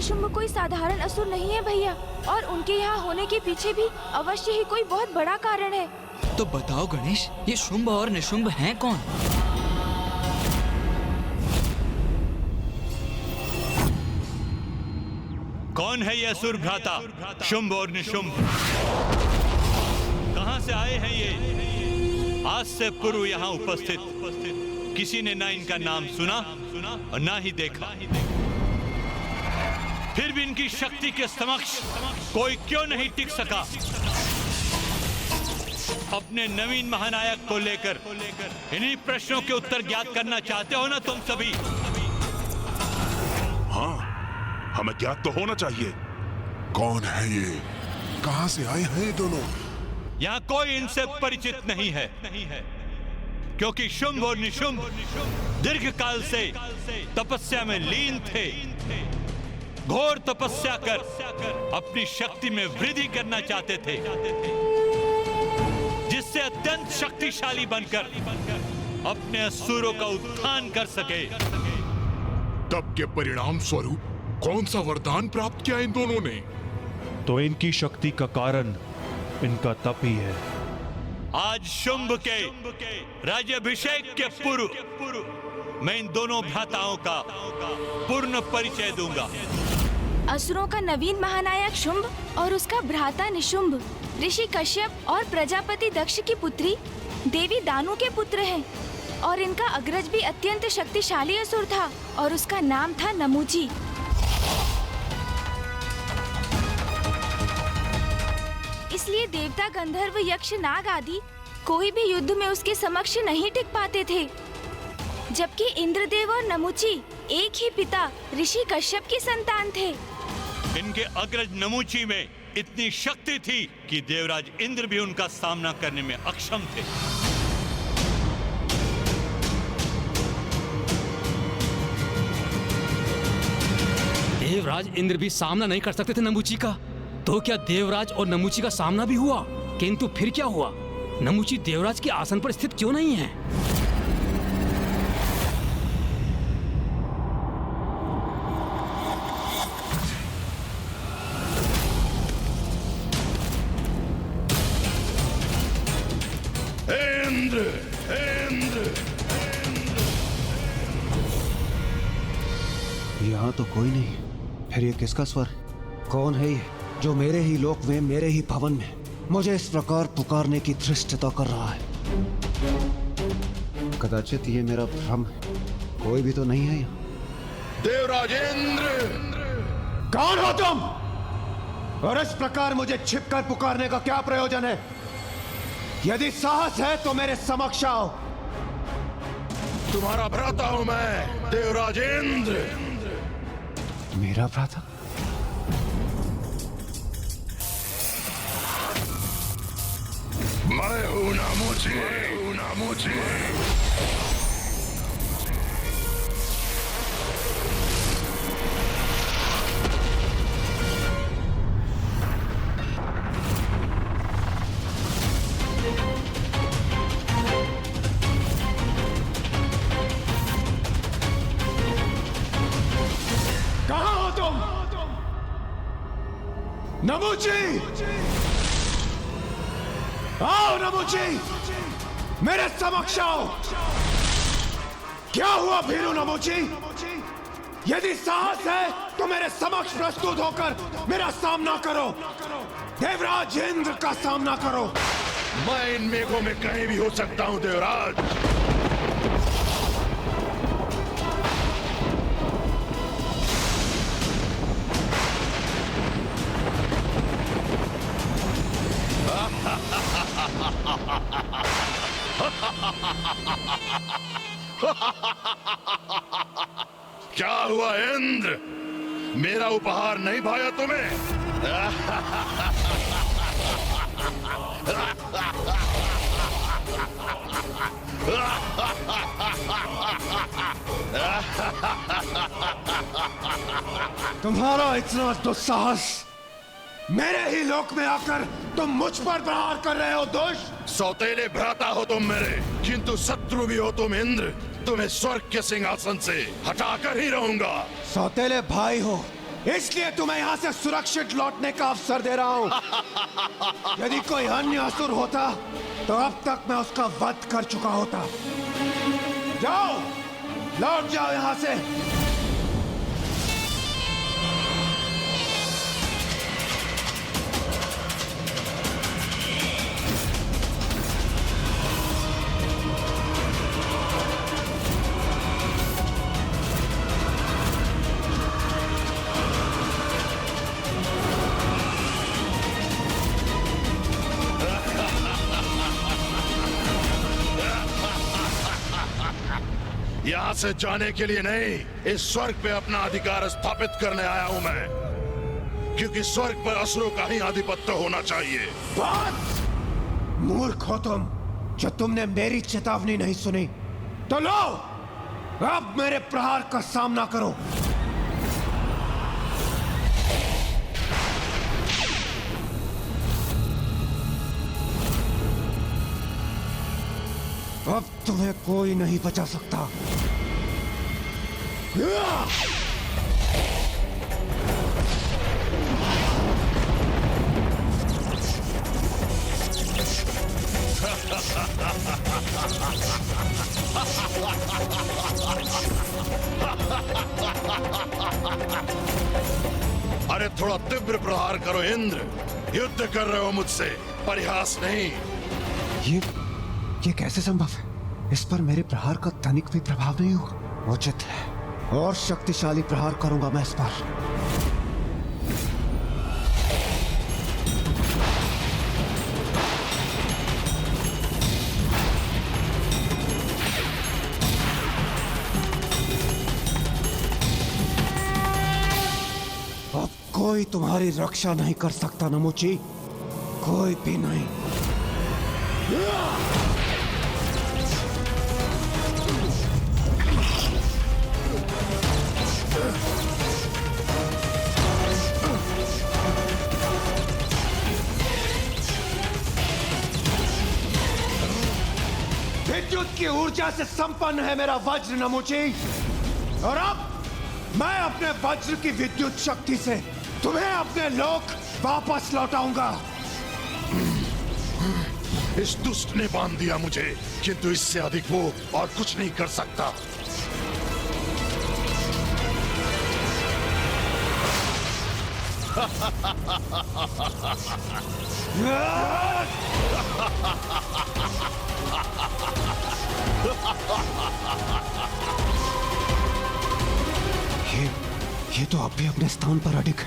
निशुंभ कोई साधारण असुर नहीं है भैया, और उनके यहाँ होने के पीछे भी अवश्य ही कोई बहुत बड़ा कारण है। तो बताओ गणेश, ये शुंभ और निशुंभ हैं कौन? कौन है ये असुर भ्राता शुंभ और निशुंभ? कहां से आए हैं ये? आज से पूर्व यहाँ उपस्थित किसी ने ना इनका नाम सुना और ना ही देखा। फिर भी इनकी शक्ति के समक्ष कोई क्यों नहीं टिक सका? अपने नवीन महानायक को लेकर इन्हीं प्रश्नों के उत्तर ज्ञात करना चाहते हो ना तुम सभी? हाँ, हमें ज्ञात तो होना चाहिए। कौन है ये? कहां से आए हैं ये दोनों? यहाँ कोई इनसे परिचित नहीं है, क्योंकि शुंभ और निशुंभ दीर्घ काल से तपस्या में लीन थे। घोर तपस्या कर अपनी शक्ति में वृद्धि करना चाहते थे, जिससे अत्यंत शक्तिशाली बनकर अपने असुरों का उत्थान कर सके। तप के परिणाम स्वरूप कौन सा वरदान प्राप्त किया इन दोनों ने? तो इनकी शक्ति का कारण इनका तप ही है। आज शुंभ के राज्याभिषेक के पूर्व मैं इन दोनों भ्राताओं का पूर्ण परिचय दूंगा। असुरों का नवीन महानायक शुंभ और उसका भ्राता निशुंभ ऋषि कश्यप और प्रजापति दक्ष की पुत्री देवी दानु के पुत्र हैं, और इनका अग्रज भी अत्यंत शक्तिशाली असुर था और उसका नाम था नमूची। इसलिए देवता, गंधर्व, यक्ष, नाग आदि कोई भी युद्ध में उसके समक्ष नहीं टिक पाते थे, जबकि इंद्रदेव और नमूची एक ही पिता ऋषि कश्यप की संतान थे। इनके अग्रज नमूची में इतनी शक्ति थी कि देवराज इंद्र भी उनका सामना करने में अक्षम थे। देवराज इंद्र भी सामना नहीं कर सकते थे नमूची का, तो क्या देवराज और नमूची का सामना भी हुआ? किंतु फिर क्या हुआ? नमूची देवराज के आसन पर स्थित क्यों नहीं है? इंद्र, इंद्र, यहाँ तो कोई नहीं। फिर ये किसका स्वर? कौन है ये जो मेरे ही लोक में, मेरे ही भवन में मुझे इस प्रकार पुकारने की धृष्टता कर रहा है? कदाचित ये मेरा भ्रम है। कोई भी तो नहीं है यहाँ। देवराज इंद्र! कौन हो तुम? और इस प्रकार मुझे छिपकर पुकारने का क्या प्रयोजन है? यदि साहस है तो मेरे समक्ष आओ। तुम्हारा भ्राता हूं मैं, देवराज इंद्र। मेरा भ्राता? मैं हूं नमूची। कहां हो तुम? नमूची! आओ नमूची, मेरे समक्ष आओ। क्या हुआ भीरू नमूची? यदि साहस है तो मेरे समक्ष प्रस्तुत होकर मेरा सामना करो। देवराज इंद्र का सामना करो। मैं इन मेघों में कहीं भी हो सकता हूं देवराज। क्या हुआ इंद्र? मेरा उपहार नहीं भाया तुम्हें? तुम्हारा इतना दुस्साहस! मेरे ही लोक में आकर तुम मुझ पर प्रहार कर रहे हो दुष्ट! सौतेले भ्राता हो तुम मेरे, किंतु शत्रु भी हो तुम इंद्र। तुम्हें स्वर्ग के सिंहासन से हटाकर ही रहूंगा। सौतेले भाई हो इसलिए तुम्हें यहाँ से सुरक्षित लौटने का अवसर दे रहा हूँ। यदि कोई अन्य असुर होता तो अब तक मैं उसका वध कर चुका होता। जाओ, लौट जाओ यहाँ से। यहाँ से जाने के लिए नहीं, इस स्वर्ग पे अपना अधिकार स्थापित करने आया हूँ मैं, क्योंकि स्वर्ग पर असुरों का ही आधिपत्य होना चाहिए। बस मूर्ख हो तुम, जो तुमने मेरी चेतावनी नहीं सुनी। तो लो, अब मेरे प्रहार का सामना करो। अब तुम्हें कोई नहीं बचा सकता। अरे थोड़ा तीव्र प्रहार करो इंद्र, युद्ध कर रहे हो मुझसे, परिहास नहीं। ये कैसे संभव है? इस पर मेरे प्रहार का तनिक भी प्रभाव नहीं हुआ। उचित है, और शक्तिशाली प्रहार करूंगा मैं इस पर। अब कोई तुम्हारी रक्षा नहीं कर सकता नमुची, कोई भी नहीं। विद्युत की ऊर्जा से संपन्न है मेरा वज्र नमुची, और अब मैं अपने वज्र की विद्युत शक्ति से तुम्हें अपने लोक वापस लौटाऊंगा। इस दुष्ट ने बांध दिया मुझे, किंतु इससे अधिक वो और कुछ नहीं कर सकता। ये तो अब भी अपने स्थान पर अडिग है।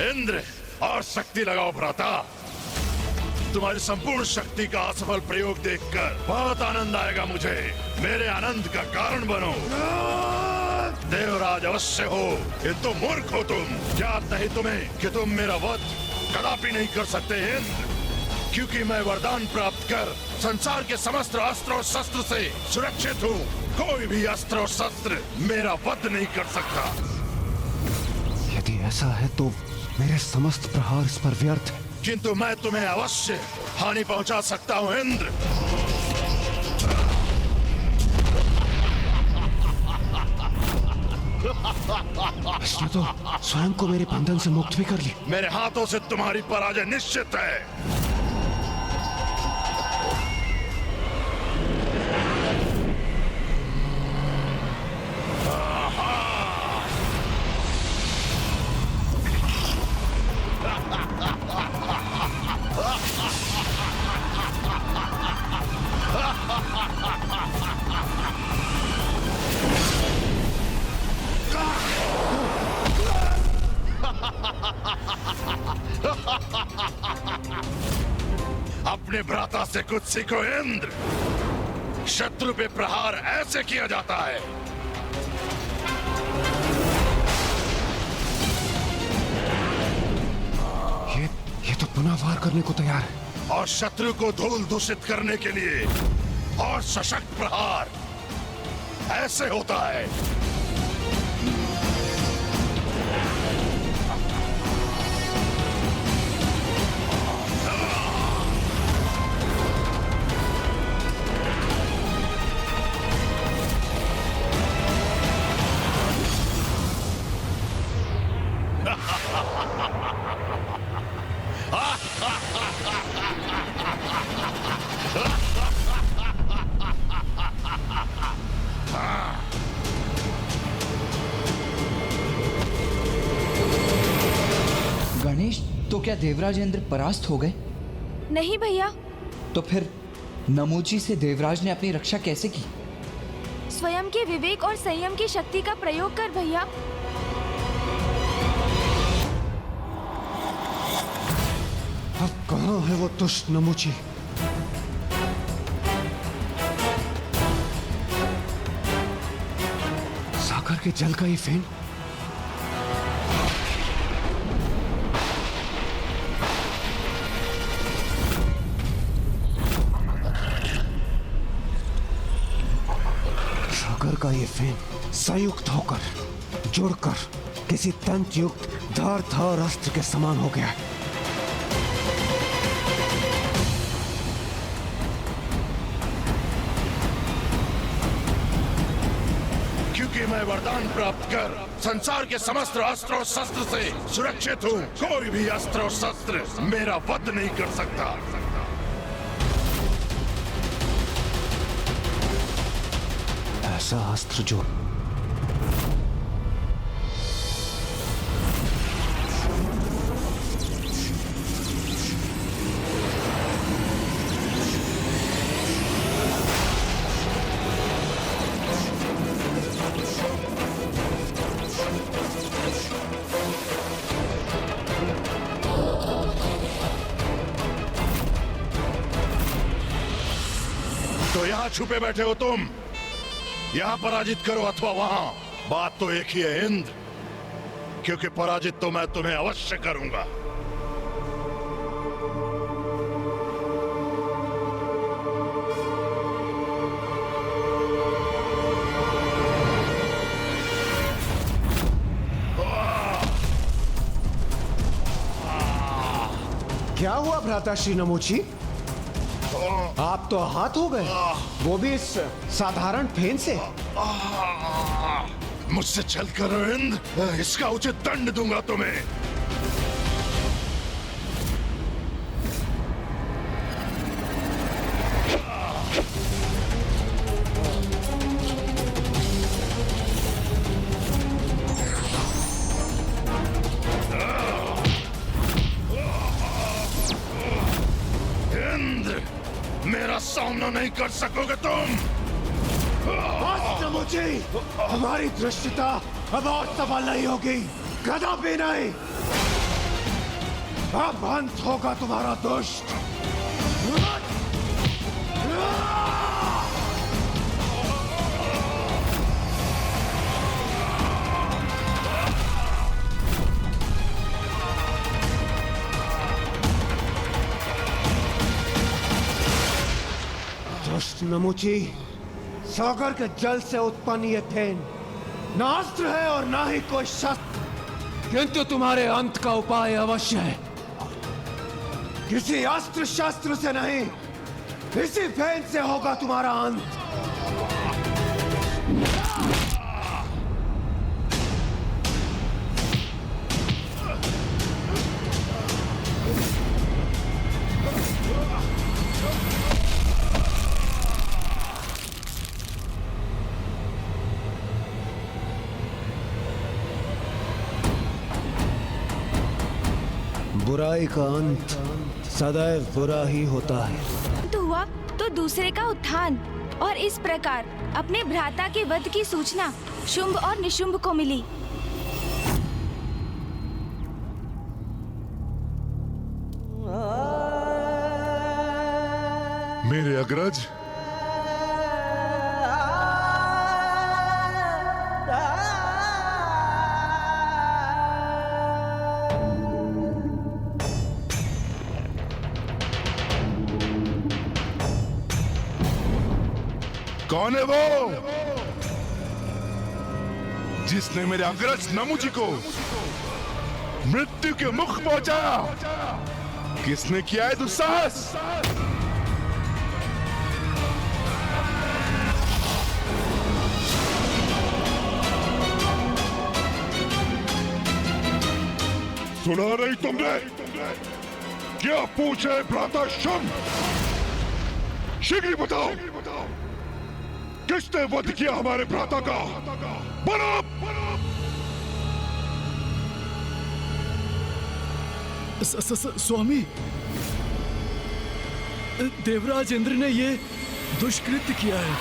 इंद्र, और शक्ति लगाओ भ्राता। तुम्हारी संपूर्ण शक्ति का असफल प्रयोग देखकर बहुत आनंद आएगा मुझे। मेरे आनंद का कारण बनो। देवराज अवश्य हो, ये तो मूर्ख हो तुम। ज्ञात नहीं तुम्हें कि तुम मेरा वध कदापि नहीं कर सकते इंद्र, क्योंकि मैं वरदान प्राप्त कर संसार के समस्त अस्त्र और शस्त्र से सुरक्षित हूँ। कोई भी अस्त्र और शस्त्र मेरा वध नहीं कर सकता। यदि ऐसा है तो मेरे समस्त प्रहार इस पर व्यर्थ है। किंतु मैं तुम्हें अवश्य हानि पहुंचा सकता हूं इंद्र। इसने तो स्वयं को मेरे बंधन से मुक्त भी कर ली। मेरे हाथों से तुम्हारी पराजय निश्चित है। अपने भ्राता से कुछ सीखो इंद्र। शत्रु पे प्रहार ऐसे किया जाता है। ये तो पुनः वार करने को तैयार है। और शत्रु को धूल दूषित करने के लिए और सशक्त प्रहार ऐसे होता है। तो क्या देवराज इंद्र परास्त हो गए? नहीं भैया, तो फिर नमूची से देवराज ने अपनी रक्षा कैसे की? स्वयं के विवेक और संयम की शक्ति का प्रयोग कर भैया। अब कहाँ है वो दुष्ट नमूची? सागर के जल का ये फेन? सागर का ये फेन संयुक्त होकर जुड़कर किसी तंत्र युक्त धारदार अस्त्र के समान हो गया है। क्योंकि मैं वरदान प्राप्त कर संसार के समस्त अस्त्र और शस्त्र से सुरक्षित हूँ, कोई भी अस्त्र और शस्त्र मेरा वध नहीं कर सकता। ऐसा अस्त्र जो तो यहाँ छुपे बैठे हो तुम, यहाँ पराजित करो अथवा वहां, बात तो एक ही है इंद्र, क्योंकि पराजित तो मैं तुम्हें अवश्य करूंगा। क्या हुआ भ्राता श्री नमूची? आप तो आहत हो गए, वो भी इस साधारण फेन से। मुझसे छल करो इंद्र, इसका उचित दंड दूंगा तुम्हें। मेरा सामना नहीं कर सकोगे तुम। बस नमूची, हमारी दृष्टता अब और सफल नहीं होगी, कदापि नहीं। अब अंत होगा तुम्हारा दुष्ट। दुष्ट नमूची, सागर के जल से उत्पन्न ये फेन न अस्त्र है और ना ही कोई शस्त्र, किंतु तुम्हारे अंत का उपाय अवश्य है। किसी अस्त्र शस्त्र से नहीं, इसी फेन से होगा तुम्हारा अंत। बुराई का अंत सदैव बुरा ही होता है। तो हुआ तो दूसरे का उत्थान, और इस प्रकार अपने भ्राता के वध की सूचना शुंभ और निशुंभ को मिली। मेरे अग्रज, कौन है वो जिसने मेरे अग्रज नमूजी को मृत्यु के मुख पहुंचाया? किसने किया है दुस्साहस? सुना नहीं तुमने? क्या पूछे भ्राता शुंभ? शीघ्र बताओ, किसने वध किया हमारे भ्राता का? बोलो! स्वामी, देवराज इंद्र ने ये दुष्कृत्य किया है।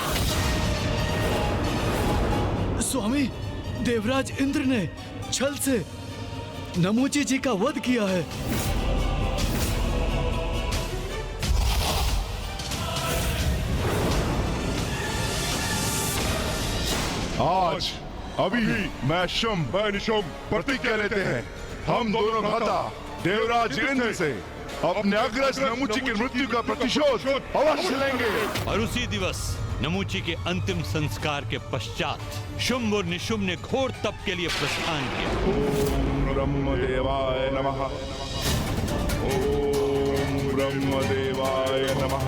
स्वामी, देवराज इंद्र ने छल से नमूची जी का वध किया है। आज अभी मैं शुंभ व निशुंभ प्रतिज्ञा लेते हैं। हम दोनों भ्राता देवराज इंद्र से अपने अग्रज नमूची की मृत्यु का प्रतिशोध अवश्य लेंगे। और उसी दिवस नमूची के अंतिम संस्कार के पश्चात शुंभ और निशुंभ ने घोर तप के लिए प्रस्थान किया। ओम ब्रह्मदेवाय नमः। ओम ब्रह्मदेवाय नमः।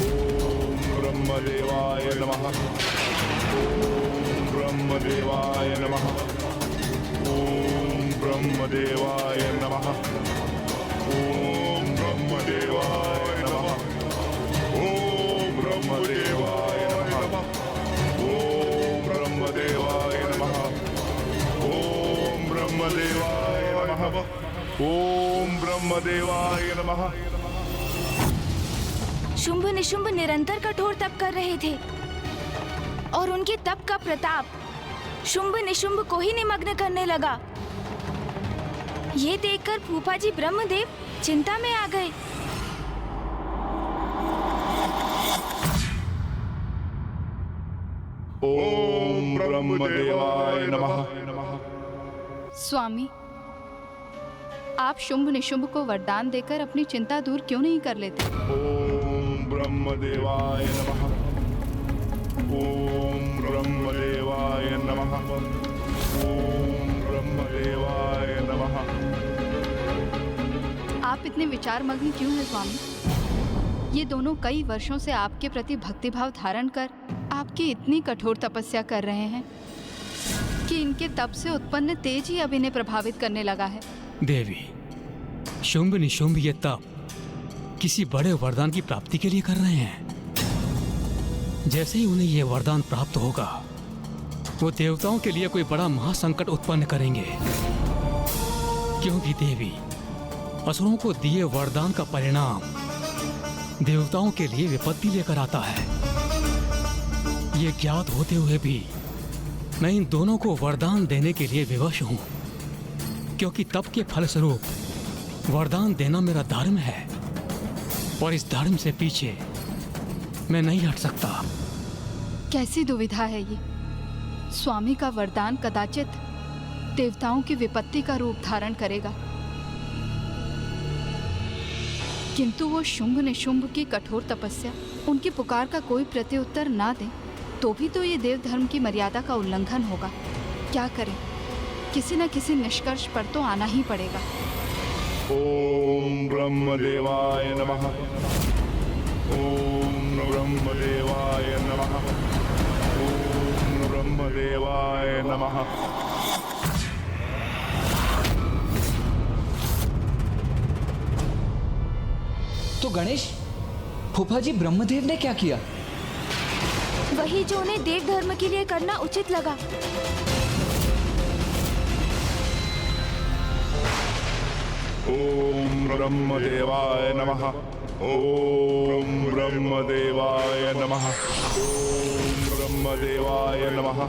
ओम ब्रह्मदेवाय नमः। ओम ब्रह्मदेवाय नमः। ओम ब्रह्मदेवाय नमः। ओम ब्रह्मदेवाय नमः। ओम ब्रह्मदेवाय नमः। ओम ब्रह्मदेवाय नमः। ओम ब्रह्मदेवाय नमः। ओम ब्रह्मदेवाय नमः। शुंभ निशुंभ निरंतर कठोर तप कर रहे थे और उनके तप का प्रताप शुंभ निशुंभ को ही निमग्न करने लगा। ये देखकर फूफा जी ब्रह्मदेव चिंता में आ गए। ओम ब्रह्मदेवाय नमः। स्वामी, आप शुंभ निशुंभ को वरदान देकर अपनी चिंता दूर क्यों नहीं कर लेते? ओम ब्रह्मदेवाय नमः। ओम ब्रह्मदेवाय नमः। ओम ब्रह्मदेवाय नमः। आप इतने विचार मग्न क्यों हैं स्वामी? ये दोनों कई वर्षों से आपके प्रति भक्तिभाव धारण कर आपकी इतनी कठोर तपस्या कर रहे हैं कि इनके तप से उत्पन्न तेज ही अब इन्हें प्रभावित करने लगा है। देवी, शुंभ निशुंभ ये तप किसी बड़े वरदान की प्राप्ति के लिए कर रहे हैं। जैसे ही उन्हें यह वरदान प्राप्त होगा, वो देवताओं के लिए कोई बड़ा महासंकट उत्पन्न करेंगे। क्योंकि देवी, असुरों को दिए वरदान का परिणाम देवताओं के लिए विपत्ति लेकर आता है। ये ज्ञात होते हुए भी मैं इन दोनों को वरदान देने के लिए विवश हूं, क्योंकि तप के फलस्वरूप वरदान देना मेरा धर्म है और इस धर्म से पीछे मैं नहीं हट सकता। कैसी दुविधा है ये? स्वामी का वरदान कदाचित देवताओं की विपत्ति का रूप धारण करेगा, किंतु वो शुंभ निशुंभ की कठोर तपस्या, उनकी पुकार का कोई प्रत्युत्तर ना दे तो भी तो ये देव धर्म की मर्यादा का उल्लंघन होगा। क्या करें? किसी न किसी निष्कर्ष पर तो आना ही पड़ेगा। ओम ब्रह्मदेवाय नमः। ओम ब्रह्मदेवाय नमः। ओम ब्रह्मदेवाय नमः। तो गणेश, फूफा जी ब्रह्मदेव ने क्या किया? वही जो उन्हें देव धर्म के लिए करना उचित लगा। ओम ब्रह्मदेवाय नमः। ओम ब्रह्मदेवाय नमः। ओम ब्रह्मदेवाय नमः।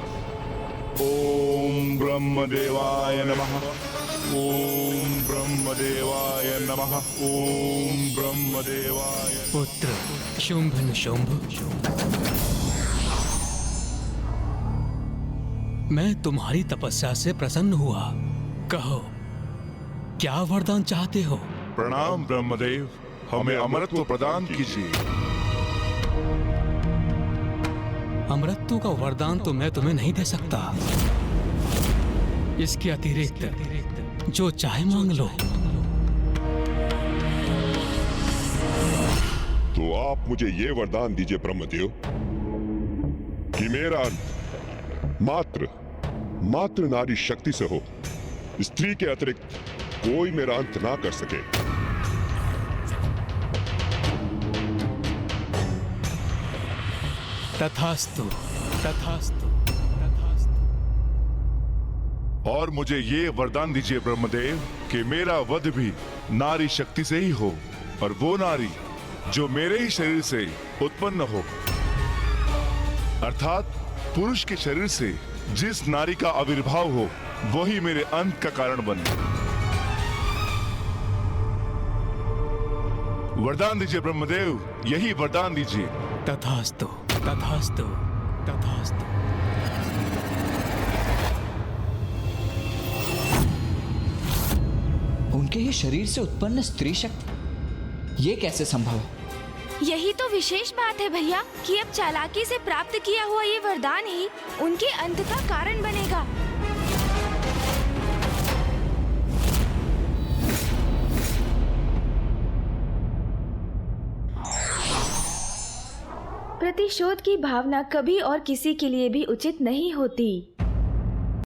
ओम ब्रह्मदेवाय नमः। ओम ब्रह्मदेवाय नमः। ओम ब्रह्मदेवाय। पुत्र शुंभ निशुंभ, मैं तुम्हारी तपस्या से प्रसन्न हुआ। कहो, क्या वरदान चाहते हो? प्रणाम ब्रह्मदेव, हमें अमरत्व प्रदान कीजिए। अमरत्व का वरदान तो मैं तुम्हें नहीं दे सकता। इसके अतिरिक्त जो चाहे मांग लो। तो आप मुझे ये वरदान दीजिए ब्रह्मदेव कि मेरा अंत मात्र नारी शक्ति से हो। स्त्री के अतिरिक्त कोई मेरा अंत ना कर सके। तथास्तु, तथास्तु, और मुझे ये वरदान दीजिए ब्रह्मदेव कि मेरा वध भी नारी शक्ति से ही हो, और वो नारी जो मेरे ही शरीर से उत्पन्न हो, अर्थात पुरुष के शरीर से जिस नारी का आविर्भाव हो वही मेरे अंत का कारण बने। वरदान दीजिए ब्रह्मदेव, यही वरदान दीजिए। तथास्तु, तथास्तु, तथास्तु। उनके ही शरीर से उत्पन्न स्त्री शक्ति, ये कैसे संभव है? यही तो विशेष बात है भैया कि अब चालाकी से प्राप्त किया हुआ ये वरदान ही उनके अंत का कारण बनेगा। प्रतिशोध की भावना कभी और किसी के लिए भी उचित नहीं होती।